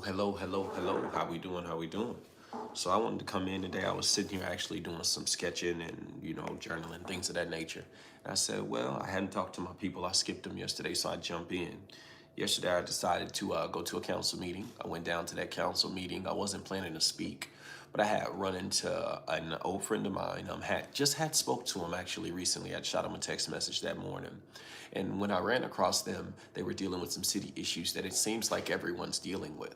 Hello. How we doing? How we doing? So I wanted to come in today. I was sitting here actually doing some sketching and, journaling, things of that nature. And I said, well, I hadn't talked to my people. I skipped them yesterday, so I jump in. Yesterday, I decided to go to a council meeting. I went down to that council meeting. I wasn't planning to speak, but I had run into an old friend of mine. Had spoke to him actually recently. I shot him a text message that morning, and when I ran across them, they were dealing with some city issues that it seems like everyone's dealing with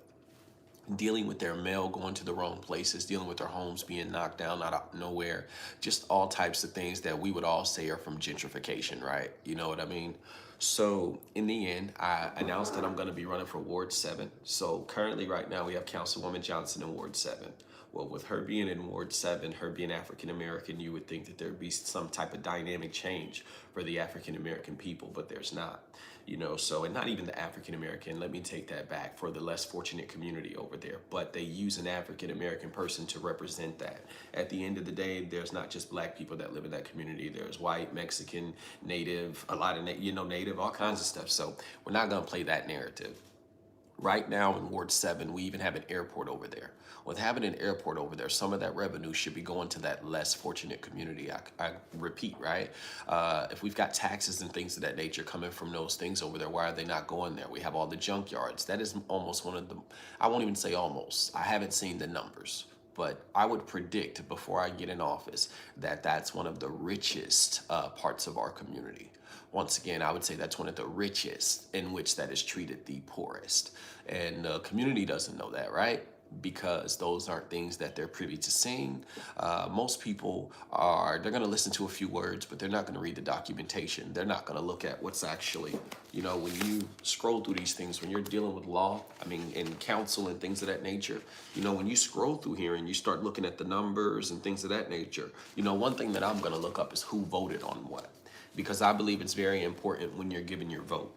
their mail going to the wrong places, dealing with their homes being knocked down out of nowhere, just all types of things that we would all say are from gentrification, right? You know what I mean? So in the end, I announced that I'm going to be running for Ward 7. So currently, right now, we have Councilwoman Johnson in Ward 7. Well, with her being in Ward 7, her being African American, you would think that there'd be some type of dynamic change for the African American people, but there's not. So, and not even the African American, let me take that back, for the less fortunate community over there, but they use an African American person to represent that. At the end of the day, there's not just black people that live in that community. There's white, Mexican, native, a lot of native, all kinds of stuff. So we're not going to play that narrative. Right now in Ward 7, we even have an airport over there. With having an airport over there, some of that revenue should be going to that less fortunate community. I repeat, right? If we've got taxes and things of that nature coming from those things over there, why are they not going there? We have all the junkyards. That is almost one of the, I won't even say almost, I haven't seen the numbers. But I would predict before I get in office that that's one of the richest parts of our community. Once again, I would say that's one of the richest in which that is treated the poorest. And the community doesn't know that, right? Because those aren't things that they're privy to seeing. Most people they're going to listen to a few words, but they're not going to read the documentation. They're not going to look at what's actually, when you scroll through these things, when you're dealing with law, in council and things of that nature, when you scroll through here and you start looking at the numbers and things of that nature, one thing that I'm going to look up is who voted on what. Because I believe it's very important when you're giving your vote.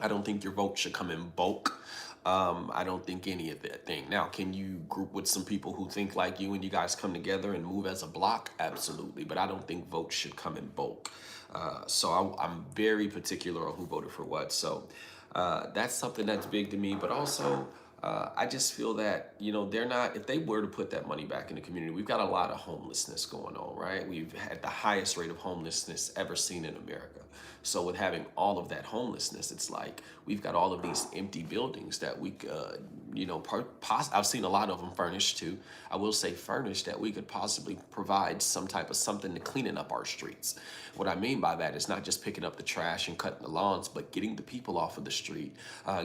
I don't think your vote should come in bulk. I don't think any of that thing. Now, can you group with some people who think like you and you guys come together and move as a block? Absolutely. But I don't think votes should come in bulk. I'm very particular on who voted for what. So that's something that's big to me. But also, I just feel that, they're not, if they were to put that money back in the community, we've got a lot of homelessness going on, right? We've had the highest rate of homelessness ever seen in America. So with having all of that homelessness, it's like we've got all of these empty buildings that we could, I've seen a lot of them furnished too. I will say furnished, that we could possibly provide some type of something to cleaning up our streets. What I mean by that is not just picking up the trash and cutting the lawns, but getting the people off of the street,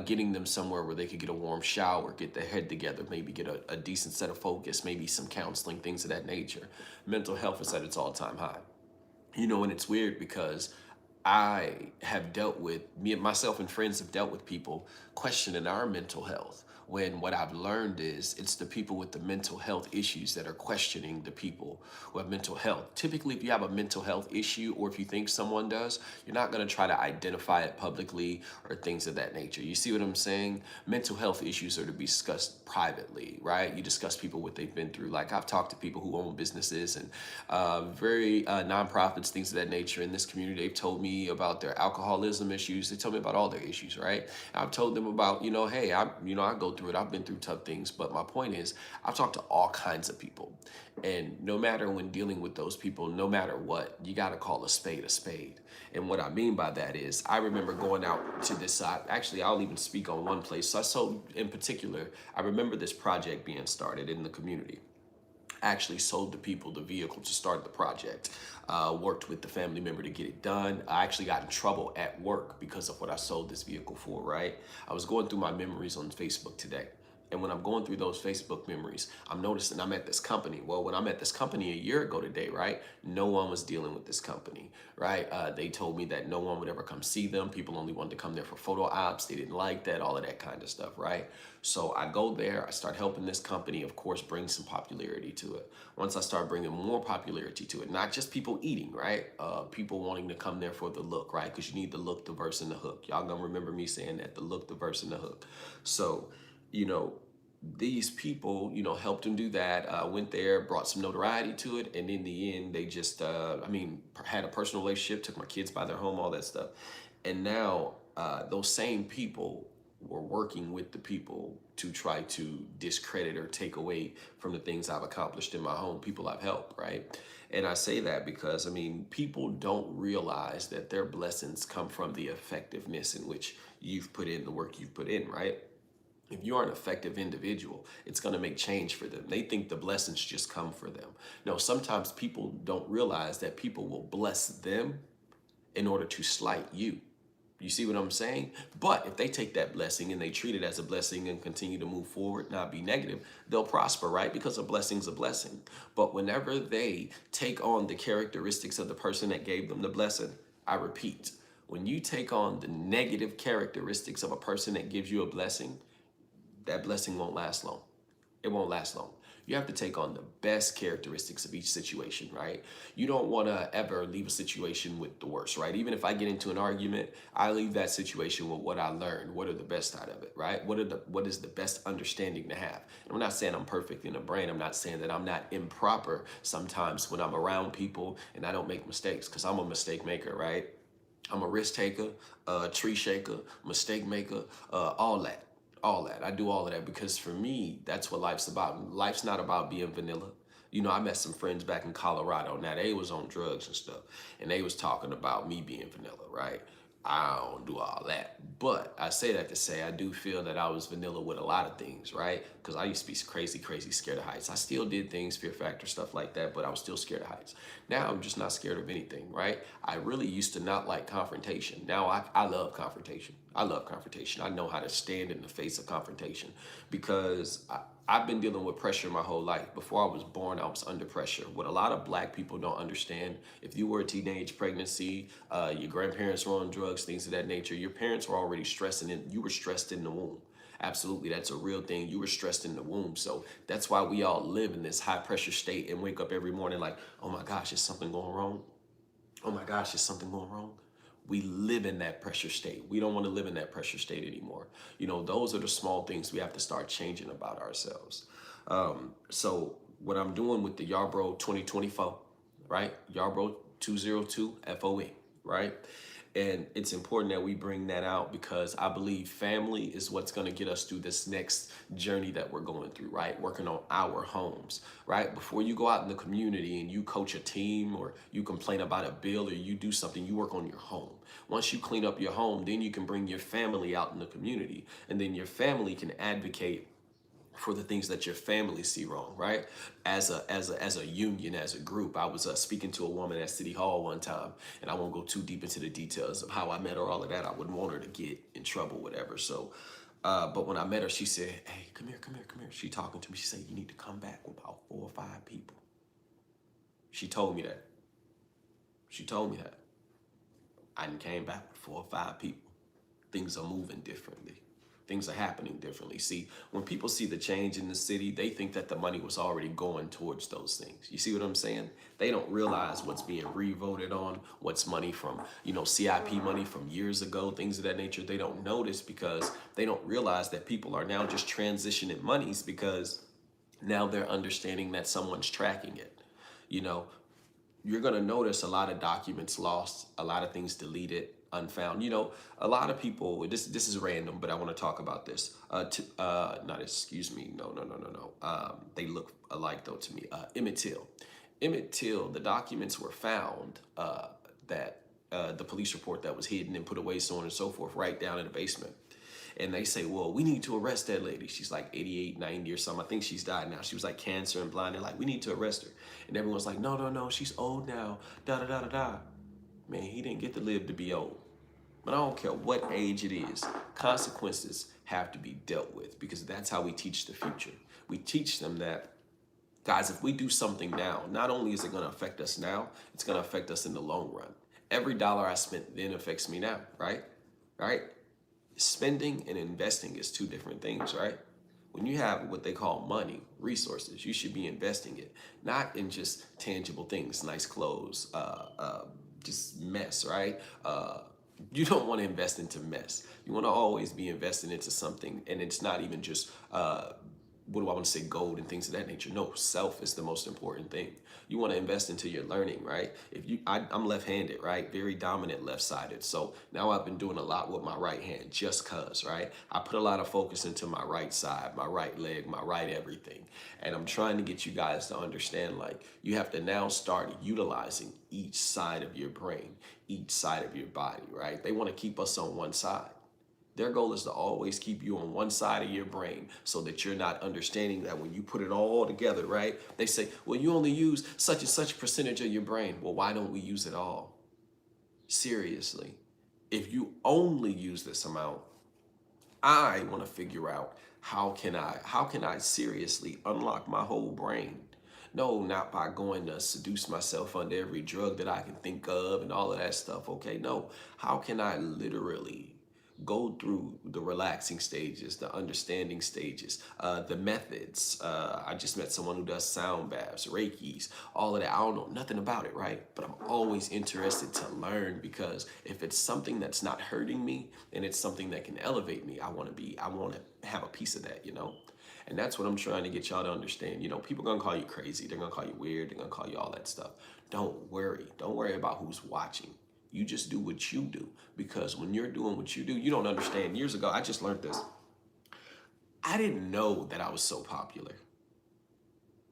getting them somewhere where they could get a warm shower, get their head together, maybe get a decent set of focus, maybe some counseling, things of that nature. Mental health is at its all-time high. And it's weird because I have dealt with, myself and friends have dealt with people questioning our mental health, when what I've learned is it's the people with the mental health issues that are questioning the people who have mental health. Typically, if you have a mental health issue, or if you think someone does, you're not going to try to identify it publicly or things of that nature. You see what I'm saying? Mental health issues are to be discussed privately, right? You discuss people, what they've been through. Like, I've talked to people who own businesses and very nonprofits, things of that nature in this community. They've told me about their alcoholism issues. They told me about all their issues, right? I've told them about, hey, I go through it. I've been through tough things. But my point is, I've talked to all kinds of people. And no matter when dealing with those people, no matter what, you got to call a spade a spade. And what I mean by that is, I remember going out to this side. Actually, I'll even speak on one place. So in particular, I remember this project being started in the community. Actually sold the people the vehicle to start the project, worked with the family member to get it done. I actually got in trouble at work because of what I sold this vehicle for, right? I was going through my memories on Facebook today. And when I'm going through those Facebook memories, I'm noticing I'm at this company. Well, when I'm at this company a year ago today, right, no one was dealing with this company, right? They told me that no one would ever come see them. People only wanted to come there for photo ops. They didn't like that, all of that kind of stuff, right? So I go there, I start helping this company, of course, bring some popularity to it. Once I start bringing more popularity to it, not just people eating, right? People wanting to come there for the look, right? Because you need the look, the verse, and the hook. Y'all gonna remember me saying that, the look, the verse, and the hook. So, these people, helped him do that, went there, brought some notoriety to it. And in the end, they just, had a personal relationship, took my kids by their home, all that stuff. And now those same people were working with the people to try to discredit or take away from the things I've accomplished in my home, people I've helped, right? And I say that because, I mean, people don't realize that their blessings come from the effectiveness in which you've put in the work you've put in, right? If you are an effective individual, it's going to make change for them. They think the blessings just come for them. No, sometimes people don't realize that people will bless them in order to slight you. You see what I'm saying? But if they take that blessing and they treat it as a blessing and continue to move forward, not be negative, they'll prosper, right? Because a blessing's a blessing. But whenever they take on the characteristics of the person that gave them the blessing, I repeat, when you take on the negative characteristics of a person that gives you a blessing, that blessing won't last long. It won't last long. You have to take on the best characteristics of each situation, right? You don't want to ever leave a situation with the worst, right? Even if I get into an argument, I leave that situation with what I learned. What are the best out of it, right? What is the best understanding to have? And I'm not saying I'm perfect in the brain. I'm not saying that I'm not improper sometimes when I'm around people and I don't make mistakes, because I'm a mistake maker, right? I'm a risk taker, tree shaker, mistake maker, all that. All that. I do all of that because for me, that's what life's about. Life's not about being vanilla. You know, I met some friends back in Colorado. Now, they was on drugs and stuff, and they was talking about me being vanilla, right? I don't do all that. But I say that to say I do feel that I was vanilla with a lot of things, right? Because I used to be crazy scared of heights. I still did things, fear factor, stuff like that, but I was still scared of heights. Now I'm just not scared of anything, right? I really used to not like confrontation. Now I love confrontation. I love confrontation. I know how to stand in the face of confrontation because I've been dealing with pressure my whole life. Before I was born, I was under pressure. What a lot of black people don't understand, if you were a teenage pregnancy, your grandparents were on drugs, things of that nature, your parents were already stressing and you were stressed in the womb. Absolutely, that's a real thing. You were stressed in the womb. So that's why we all live in this high pressure state and wake up every morning like, oh my gosh, is something going wrong? Oh my gosh, is something going wrong? We live in that pressure state. We don't want to live in that pressure state anymore. You know, those are the small things we have to start changing about ourselves. So what I'm doing with the Yarbrough 2024, right? Yarbrough 202 FOE, right? And it's important that we bring that out because I believe family is what's going to get us through this next journey that we're going through, right? Working on our homes, right? Before you go out in the community and you coach a team or you complain about a bill or you do something, you work on your home. Once you clean up your home, then you can bring your family out in the community, and then your family can advocate for the things that your family see wrong, right? As a union, as a group. I was speaking to a woman at City Hall one time, and I won't go too deep into the details of how I met her, all of that. I wouldn't want her to get in trouble, whatever. So, but when I met her, she said, hey, come here. She talking to me. She said, you need to come back with about 4 or 5 people. She told me that. I came back with 4 or 5 people. Things are moving differently. Things are happening differently. See, when people see the change in the city, they think that the money was already going towards those things. You see what I'm saying? They don't realize what's being revoted on, what's money from, you know, CIP money from years ago, things of that nature. They don't notice because they don't realize that people are now just transitioning monies because now they're understanding that someone's tracking it. You know, you're going to notice a lot of documents lost, a lot of things deleted, unfound. You know, a lot of people, this is random, but I want to talk about this. Not excuse me, no. They look alike though to me. Emmett Till, the documents were found that the police report that was hidden and put away, so on and so forth, right down in the basement. And they say, well, we need to arrest that lady. She's like 88, 90 or something. I think she's died now. She was like cancer and blind. They're like, we need to arrest her. And everyone's like, no, she's old now. Da. Man, he didn't get to live to be old. But I don't care what age it is. Consequences have to be dealt with because that's how we teach the future. We teach them that, guys, if we do something now, not only is it going to affect us now, it's going to affect us in the long run. Every dollar I spent then affects me now, right? Spending and investing is 2 different things, right? When you have what they call money, resources, you should be investing it, not in just tangible things, nice clothes, just mess, right? You don't want to invest into mess. You want to always be investing into something, and it's not even just what do I want to say, gold and things of that nature. No, self is the most important thing. You want to invest into your learning, right? I'm left-handed, right? Very dominant left-sided. So now I've been doing a lot with my right hand just cause, right? I put a lot of focus into my right side, my right leg, my right everything. And I'm trying to get you guys to understand, like, you have to now start utilizing each side of your brain, each side of your body, right? They want to keep us on one side. Their goal is to always keep you on one side of your brain so that you're not understanding that when you put it all together, right? They say, well, you only use such and such percentage of your brain. Well, why don't we use it all? Seriously. If you only use this amount, I want to figure out how can I seriously unlock my whole brain? No, not by going to seduce myself under every drug that I can think of and all of that stuff. Okay, no. How can I literally go through the relaxing stages, the understanding stages, the methods? I just met someone who does sound baths, Reikis, all of that. I don't know nothing about it, right? But I'm always interested to learn, because if it's something that's not hurting me and it's something that can elevate me, I want to have a piece of that, you know? And that's what I'm trying to get y'all to understand. You know, people are gonna call you crazy. They're gonna call you weird. They're gonna call you all that stuff. Don't worry. Don't worry about who's watching. You just do what you do, because when you're doing what you do, you don't understand. Years ago, I just learned this. I didn't know that I was so popular.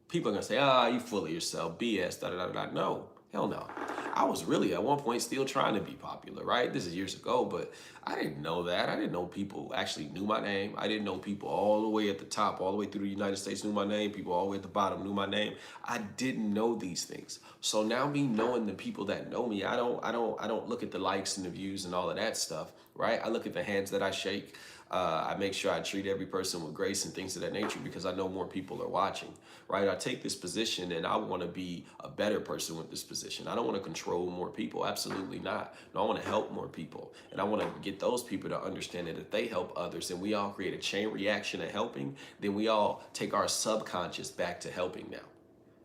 People are gonna say, you full of yourself, BS, da da da da. No, hell no. I was really at one point still trying to be popular, right? This is years ago, but I didn't know that. I didn't know people actually knew my name. I didn't know people all the way at the top, all the way through the United States knew my name. People all the way at the bottom knew my name. I didn't know these things. So now me knowing the people that know me, I don't look at the likes and the views and all of that stuff, right? I look at the hands that I shake. I make sure I treat every person with grace and things of that nature, because I know more people are watching, right? I take this position and I want to be a better person with this position. I don't want to control more people. Absolutely not. No, I want to help more people. And I want to get those people to understand that if they help others and we all create a chain reaction of helping, then we all take our subconscious back to helping now.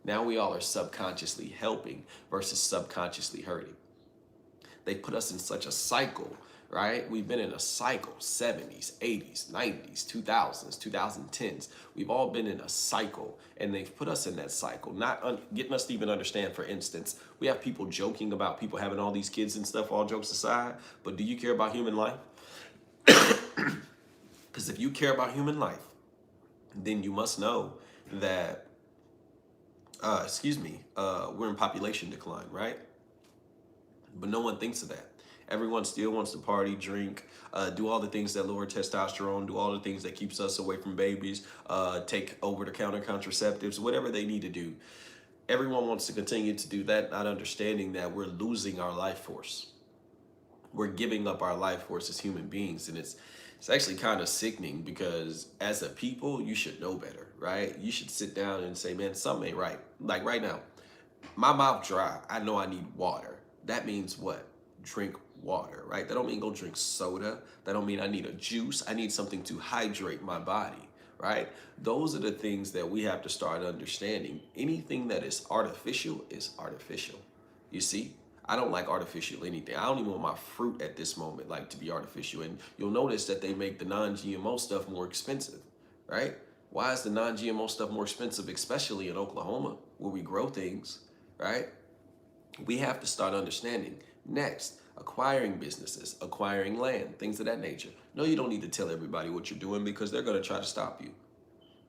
Now we all are subconsciously helping versus subconsciously hurting. They put us in such a cycle, right? We've been in a cycle, 70s, 80s, 90s, 2000s, 2010s. We've all been in a cycle, and they've put us in that cycle, not getting us to even understand. For instance, we have people joking about people having all these kids and stuff, all jokes aside, but do you care about human life? Because if you care about human life, then you must know that, we're in population decline, right? But no one thinks of that. Everyone still wants to party, drink, do all the things that lower testosterone, do all the things that keeps us away from babies, take over-the-counter contraceptives, whatever they need to do. Everyone wants to continue to do that, not understanding that we're losing our life force. We're giving up our life force as human beings, and it's actually kind of sickening, because as a people, you should know better, right? You should sit down and say, man, something ain't right. Like right now, my mouth dry. I know I need water. That means what? Drink water, right? That don't mean go drink soda. That don't mean I need a juice. I need something to hydrate my body, right? Those are the things that we have to start understanding. Anything that is artificial is artificial. You see? I don't like artificial anything. I don't even want my fruit at this moment like to be artificial. And you'll notice that they make the non-GMO stuff more expensive, right? Why is the non-GMO stuff more expensive, especially in Oklahoma, where we grow things, right? We have to start understanding. Next, acquiring businesses, acquiring land, things of that nature. No, you don't need to tell everybody what you're doing, because they're going to try to stop you.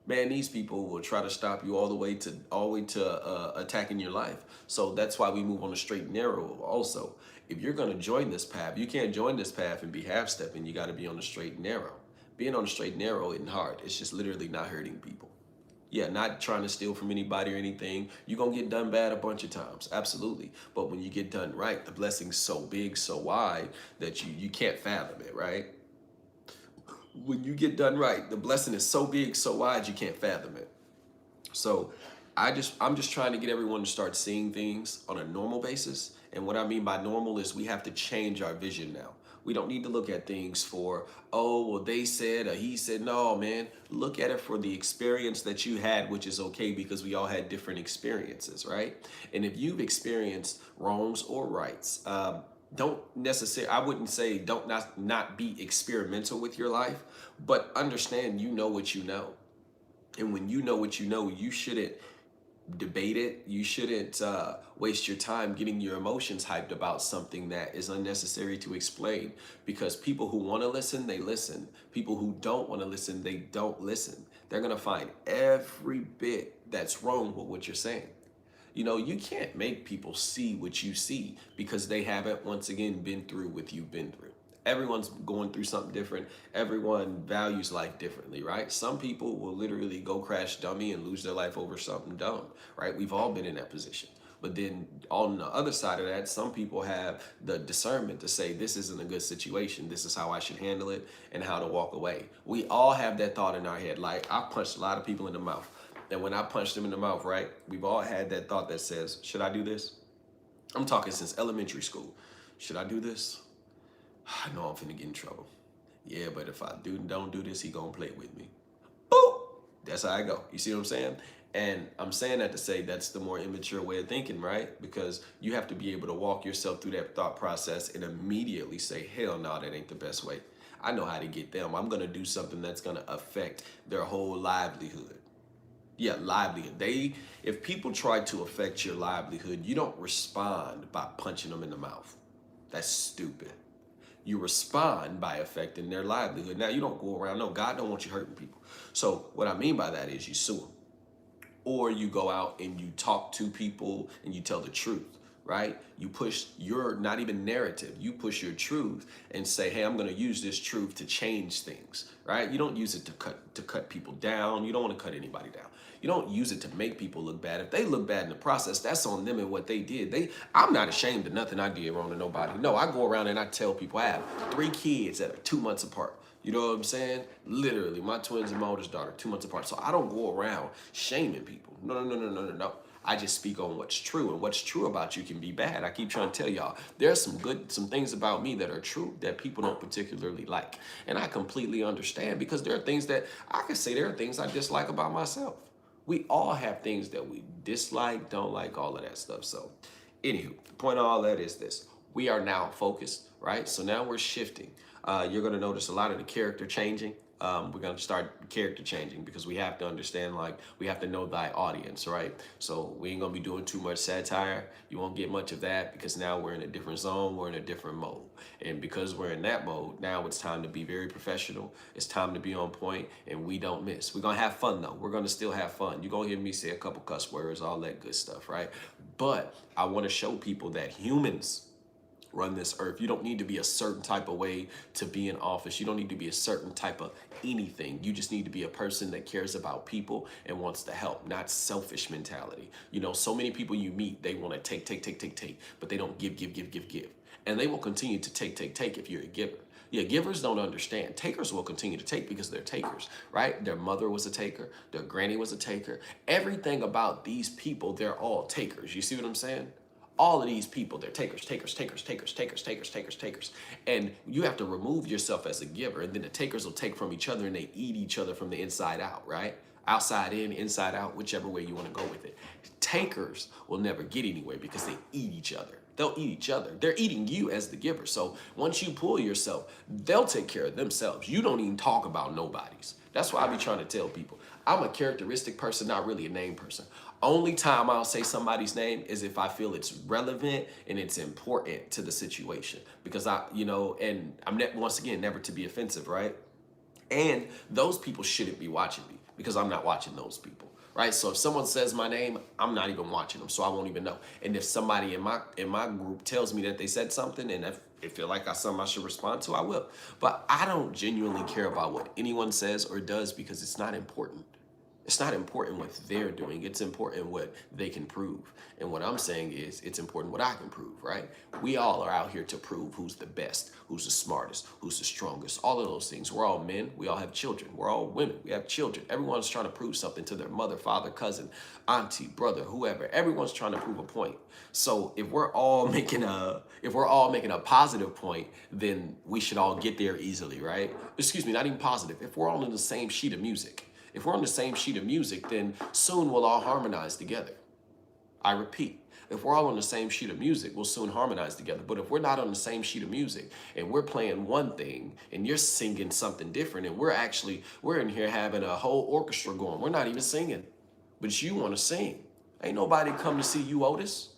Man, these people will try to stop you all the way to attacking your life. So that's why we move on the straight and narrow also. If you're going to join this path, you can't join this path and be half-stepping. You got to be on the straight and narrow. Being on the straight and narrow isn't hard. It's just literally not hurting people. Yeah, not trying to steal from anybody or anything. You're going to get done bad a bunch of times. Absolutely. But when you get done right, the blessing's so big, so wide that you can't fathom it, right? When you get done right, the blessing is so big, so wide, you can't fathom it. So I'm just trying to get everyone to start seeing things on a normal basis. And what I mean by normal is we have to change our vision now. We don't need to look at things for, oh, well, they said, or he said. No, man, look at it for the experience that you had, which is okay, because we all had different experiences, right? And if you've experienced wrongs or rights, don't necessarily, I wouldn't say don't not be experimental with your life, but understand you know what you know. And when you know what you know, you shouldn't debate it. You shouldn't waste your time getting your emotions hyped about something that is unnecessary to explain. Because people who want to listen, they listen. People who don't want to listen, they don't listen. They're going to find every bit that's wrong with what you're saying. You know, you can't make people see what you see because they haven't, once again, been through what you've been through. Everyone's going through something different. Everyone values life differently, right? Some people will literally go crash dummy and lose their life over something dumb, right? We've all been in that position. But then on the other side of that, some people have the discernment to say, this isn't a good situation. This is how I should handle it and how to walk away. We all have that thought in our head. Like, I punched a lot of people in the mouth. And when I punched them in the mouth, right, we've all had that thought that says, should I do this? I'm talking since elementary school. Should I do this? I know I'm finna get in trouble. Yeah, but if I don't do this, he gonna play with me. Boop! That's how I go. You see what I'm saying? And I'm saying that to say that's the more immature way of thinking, right? Because you have to be able to walk yourself through that thought process and immediately say, hell no, that ain't the best way. I know how to get them. I'm gonna do something that's gonna affect their whole livelihood. Yeah, livelihood. If people try to affect your livelihood, you don't respond by punching them in the mouth. That's stupid. You respond by affecting their livelihood. Now, you don't go around, no, God don't want you hurting people. So what I mean by that is you sue them. Or you go out and you talk to people and you tell the truth, right? You push your, not even narrative, you push your truth and say, hey, I'm gonna use this truth to change things, right? You don't use it to cut people down. You don't wanna cut anybody down. You don't use it to make people look bad. If they look bad in the process, that's on them and what they did. I'm not ashamed of nothing I did wrong to nobody. No, I go around and I tell people I have 3 kids that are 2 months apart. You know what I'm saying? Literally, my twins and my oldest daughter, 2 months apart. So I don't go around shaming people. No. I just speak on what's true, and what's true about you can be bad. I keep trying to tell y'all, there's some things about me that are true that people don't particularly like. And I completely understand because there are things that I can say there are things I dislike about myself. We all have things that we dislike, don't like, all of that stuff. So anywho, the point of all that is this. We are now focused, right? So now we're shifting. You're going to notice a lot of the character changing. We're going to start character changing because we have to understand, like, we have to know thy audience, right? So we ain't going to be doing too much satire. You won't get much of that because now we're in a different zone. We're in a different mode. And because we're in that mode, now it's time to be very professional. It's time to be on point, and we don't miss. We're going to have fun, though. We're going to still have fun. You're going to hear me say a couple cuss words, all that good stuff, right? But I want to show people that humans run this earth. You don't need to be a certain type of way to be in office. You don't need to be a certain type of anything. You just need to be a person that cares about people and wants to help, not selfish mentality. You know, so many people you meet, they want to take, but they don't give. And they will continue to take if you're a giver. Yeah, givers don't understand. Takers will continue to take because they're takers, right? Their mother was a taker. Their granny was a taker. Everything about these people, they're all takers. You see what I'm saying? All of these people, they're takers. And you have to remove yourself as a giver, and then the takers will take from each other and they eat each other from the inside out, right? Outside in, inside out, whichever way you want to go with it. Takers will never get anywhere because they eat each other. They'll eat each other. They're eating you as the giver. So once you pull yourself, they'll take care of themselves. You don't even talk about nobodies. That's why I be trying to tell people. I'm a characteristic person, not really a name person. Only time I'll say somebody's name is if I feel it's relevant and it's important to the situation. Because and I'm once again, never to be offensive, right? And those people shouldn't be watching me because I'm not watching those people, right? So if someone says my name, I'm not even watching them, so I won't even know. And if somebody in my group tells me that they said something and if it feel like something I should respond to, I will. But I don't genuinely care about what anyone says or does because it's not important. It's not important what they're doing. It's important what they can prove. And what I'm saying is it's important what I can prove, right? We all are out here to prove who's the best, who's the smartest, who's the strongest, all of those things. We're all men. We all have children. We're all women. We have children. Everyone's trying to prove something to their mother, father, cousin, auntie, brother, whoever. Everyone's trying to prove a point. So if we're all making a positive point, then we should all get there easily, right? Excuse me, not even positive. If we're all in the same sheet of music, then soon we'll all harmonize together. I repeat, If we're all on the same sheet of music, we'll soon harmonize together. But if we're not on the same sheet of music and we're playing one thing and you're singing something different and we're in here having a whole orchestra going, we're not even singing, but you want to sing. Ain't nobody come to see you, Otis.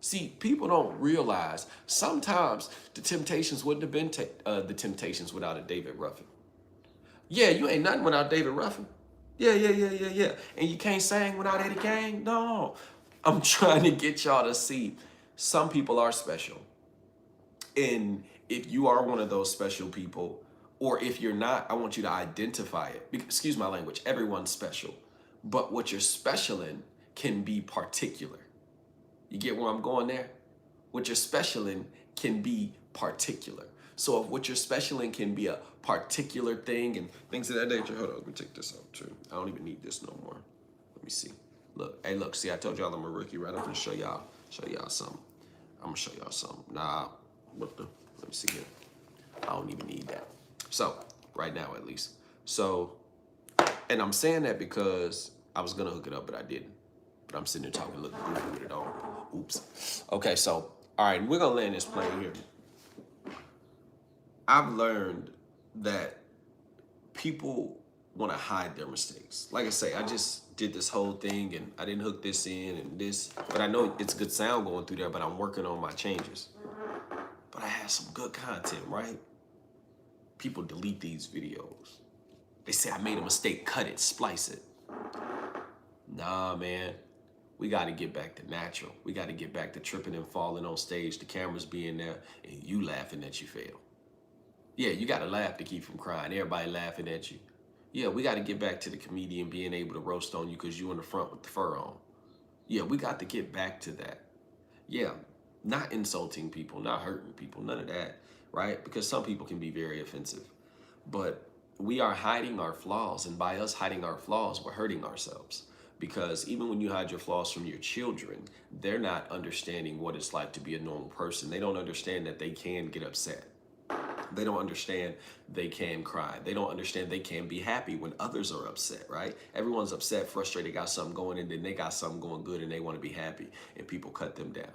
See, people don't realize sometimes the Temptations wouldn't have been the Temptations without a David Ruffin. Yeah, you ain't nothing without David Ruffin. Yeah. And you can't sing without Eddie Kane? No. I'm trying to get y'all to see some people are special. And if you are one of those special people, or if you're not, I want you to identify it. Excuse my language, everyone's special. But what you're special in can be particular. You get where I'm going there? What you're special in can be particular. So if what you're special in can be a particular thing and things of that nature, hold on, let me take this out too. I don't even need this no more. Let me see. Look, hey, look, see, I told y'all I'm a rookie, right? I'm gonna show y'all something. I'm gonna show y'all something. Nah, let me see here. I don't even need that. So, right now at least. So, and I'm saying that because I was gonna hook it up, but I didn't. But I'm sitting there talking, looking goofy with it on. Oops. Okay, so, all right, we're gonna land this plane here. I've learned that people want to hide their mistakes. Like I say, I just did this whole thing and I didn't hook this in and this, but I know it's good sound going through there, but I'm working on my changes. But I have some good content, right? People delete these videos. They say I made a mistake, cut it, splice it. Nah, man. We got to get back to natural. We got to get back to tripping and falling on stage, the cameras being there, and you laughing that you failed. Yeah, you got to laugh to keep from crying. Everybody laughing at you. Yeah, we got to get back to the comedian being able to roast on you because you in the front with the fur on. Yeah, we got to get back to that. Yeah, not insulting people, not hurting people, none of that, right? Because some people can be very offensive. But we are hiding our flaws, and by us hiding our flaws, we're hurting ourselves. Because even when you hide your flaws from your children, they're not understanding what it's like to be a normal person. They don't understand that they can get upset. They don't understand they can cry. They don't understand they can be happy when others are upset, right? Everyone's upset, frustrated, got something going, and then they got something going good and they want to be happy, and people cut them down.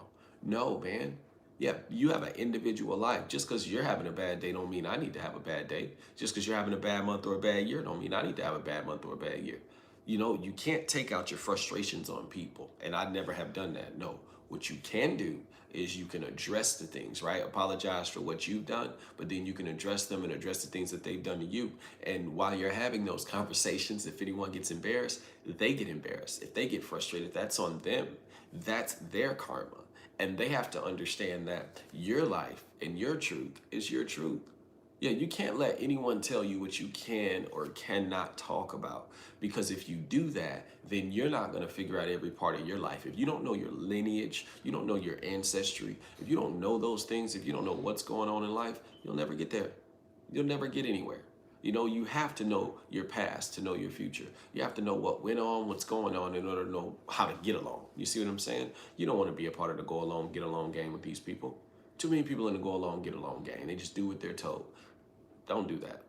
No, man. Yeah, you have an individual life. Just because you're having a bad day don't mean I need to have a bad day. Just because you're having a bad month or a bad year don't mean I need to have a bad month or a bad year. You know, you can't take out your frustrations on people, and I never have done that. No, what you can do is you can address the things, right? Apologize for what you've done, but then you can address them and address the things that they've done to you. And while you're having those conversations, if anyone gets embarrassed, they get embarrassed. If they get frustrated, that's on them. That's their karma. And they have to understand that your life and your truth is your truth. Yeah, you can't let anyone tell you what you can or cannot talk about, because if you do that, then you're not going to figure out every part of your life. If you don't know your lineage, you don't know your ancestry, if you don't know those things, if you don't know what's going on in life, you'll never get there. You'll never get anywhere. You know, you have to know your past to know your future. You have to know what went on, what's going on in order to know how to get along. You see what I'm saying? You don't want to be a part of the go along, get along game with these people. Too many people in the go along, get along game. They just do what they're told. Don't do that.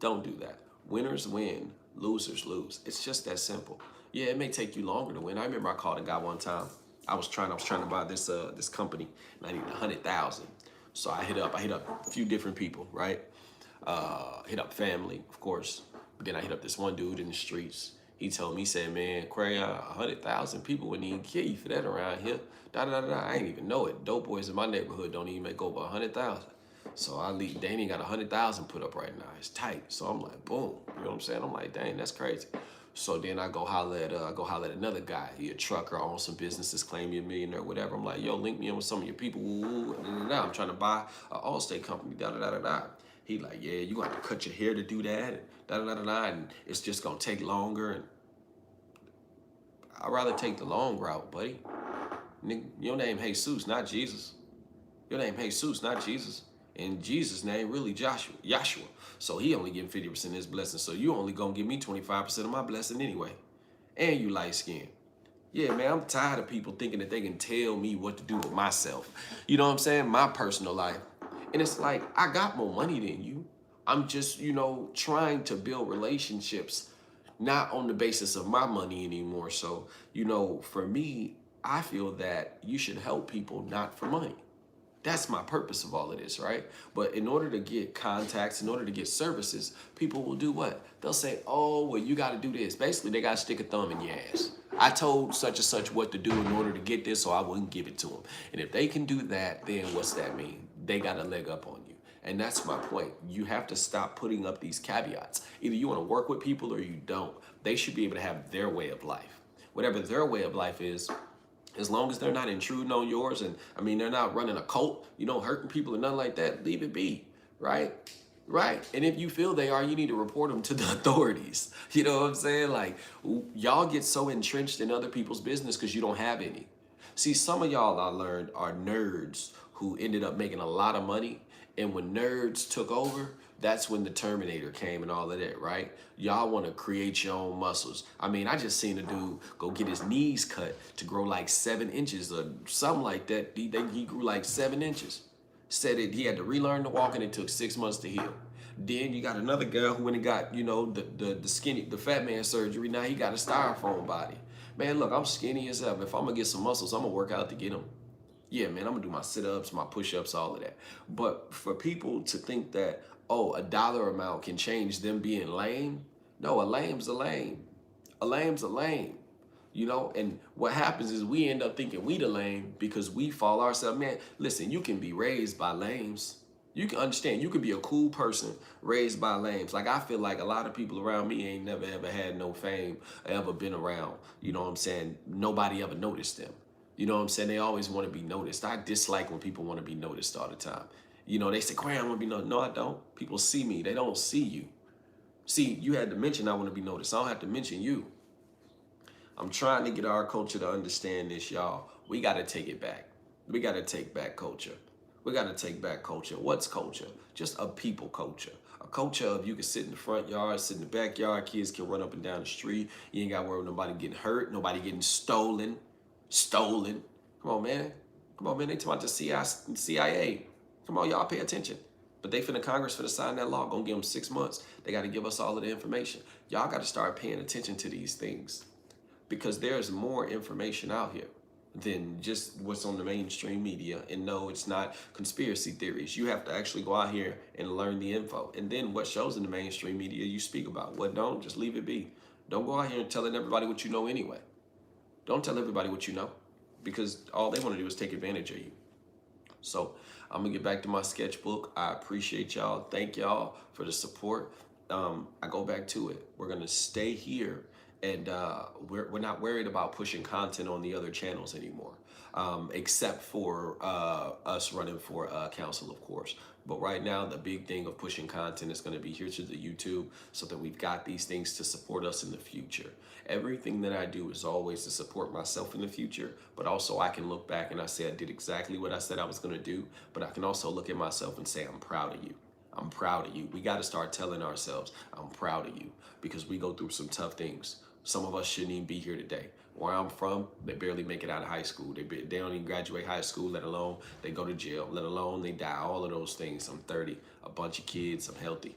Don't do that. Winners win, losers lose. It's just that simple. Yeah, it may take you longer to win. I remember I called a guy one time. I was trying to buy this company, and I needed 100,000. So I hit up a few different people, right? Hit up family, of course. But then I hit up this one dude in the streets. He told me, he said, man, Crayon, 100,000 people wouldn't even kill you for that around here. I ain't even know it. Dope boys in my neighborhood don't even make over 100,000. So Danny got 100,000 put up right now. It's tight. So I'm like, boom. You know what I'm saying? I'm like, dang, that's crazy. So then I go holler at another guy. He a trucker, owns some businesses, claim you're a millionaire, whatever. I'm like, yo, link me in with some of your people. I'm trying to buy an Allstate company. He like, yeah, you got to cut your hair to do that. And it's just gonna take longer. And I'd rather take the long route, buddy. Nigga, your name Jesus, not Jesus. Your name Jesus, not Jesus. And Jesus' name really Yahshua. So he only getting 50% of his blessing. So you only gonna give me 25% of my blessing anyway. And you light skinned. Yeah, man, I'm tired of people thinking that they can tell me what to do with myself. You know what I'm saying? My personal life. And it's like, I got more money than you. I'm just, trying to build relationships, not on the basis of my money anymore. So, for me, I feel that you should help people not for money. That's my purpose of all of this, right? But in order to get contacts, in order to get services, people will do what? They'll say, oh, well, you got to do this. Basically, they got to stick a thumb in your ass. I told such and such what to do in order to get this, so I wouldn't give it to them. And if they can do that, then what's that mean? They got a leg up on you. And that's my point. You have to stop putting up these caveats. Either you want to work with people or you don't. They should be able to have their way of life. Whatever their way of life is, as long as they're not intruding on yours, and I mean, they're not running a cult, you know, hurting people or nothing like that, leave it be, right? Right. And if you feel they are, you need to report them to the authorities. You know what I'm saying? Like, y'all get so entrenched in other people's business because you don't have any. See, some of y'all, I learned, are nerds who ended up making a lot of money. And when nerds took over, that's when the Terminator came and all of that, right? Y'all want to create your own muscles. I mean, I just seen a dude go get his knees cut to grow like 7 inches or something like that. He grew like 7 inches. Said it, he had to relearn to walk and it took 6 months to heal. Then you got another girl who went and got, you know, the fat man surgery. Now he got a styrofoam body. Man, look, I'm skinny as hell. If I'm gonna get some muscles, I'm gonna work out to get them. Yeah, man, I'm gonna do my sit-ups, my push-ups, all of that. But for people to think that, oh, a dollar amount can change them being lame, no, a lame's a lame. A lame's a lame. You know, and what happens is we end up thinking we the lame because we fall ourselves. Man, listen, you can be raised by lames. You can understand, you can be a cool person raised by lames. Like, I feel like a lot of people around me ain't never ever had no fame, ever been around. You know what I'm saying? Nobody ever noticed them. You know what I'm saying? They always want to be noticed. I dislike when people want to be noticed all the time. You know, they say, Quay, I want to be noticed. No, I don't. People see me. They don't see you. See, you had to mention I want to be noticed. I don't have to mention you. I'm trying to get our culture to understand this, y'all. We got to take it back. We got to take back culture. We got to take back culture. What's culture? Just a people culture. A culture of you can sit in the front yard, sit in the backyard, kids can run up and down the street. You ain't got to worry about nobody getting hurt, nobody getting stolen. Stolen. Come on, man. Come on, man. They talking about the CIA. Come on, y'all pay attention. But they finna Congress finna sign that law. Gonna give them 6 months. They got to give us all of the information. Y'all got to start paying attention to these things because there's more information out here than just what's on the mainstream media. And no, it's not conspiracy theories. You have to actually go out here and learn the info. And then what shows in the mainstream media you speak about. What don't, just leave it be. Don't go out here and telling everybody what you know anyway. Don't tell everybody what you know because all they want to do is take advantage of you. So I'm going to get back to my sketchbook. I appreciate y'all. Thank y'all for the support. I go back to it. We're going to stay here. And we're not worried about pushing content on the other channels anymore, except for us running for council, of course. But right now, the big thing of pushing content is going to be here to the YouTube so that we've got these things to support us in the future. Everything that I do is always to support myself in the future, but also I can look back and I say I did exactly what I said I was going to do, but I can also look at myself and say I'm proud of you. I'm proud of you. We got to start telling ourselves, I'm proud of you, because we go through some tough things. Some of us shouldn't even be here today. Where I'm from, they barely make it out of high school. They don't even graduate high school, let alone they go to jail, let alone they die. All of those things. I'm 30, a bunch of kids, I'm healthy.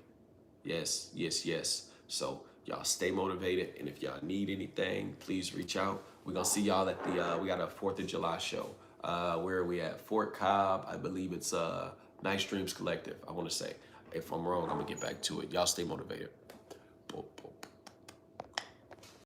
Yes, yes, yes. So y'all stay motivated. And if y'all need anything, please reach out. We're going to see y'all at the, we got a 4th of July show. Where are we at? Fort Cobb. I believe it's Nice Dreams Collective, I want to say. If I'm wrong, I'm going to get back to it. Y'all stay motivated. Boom, boom.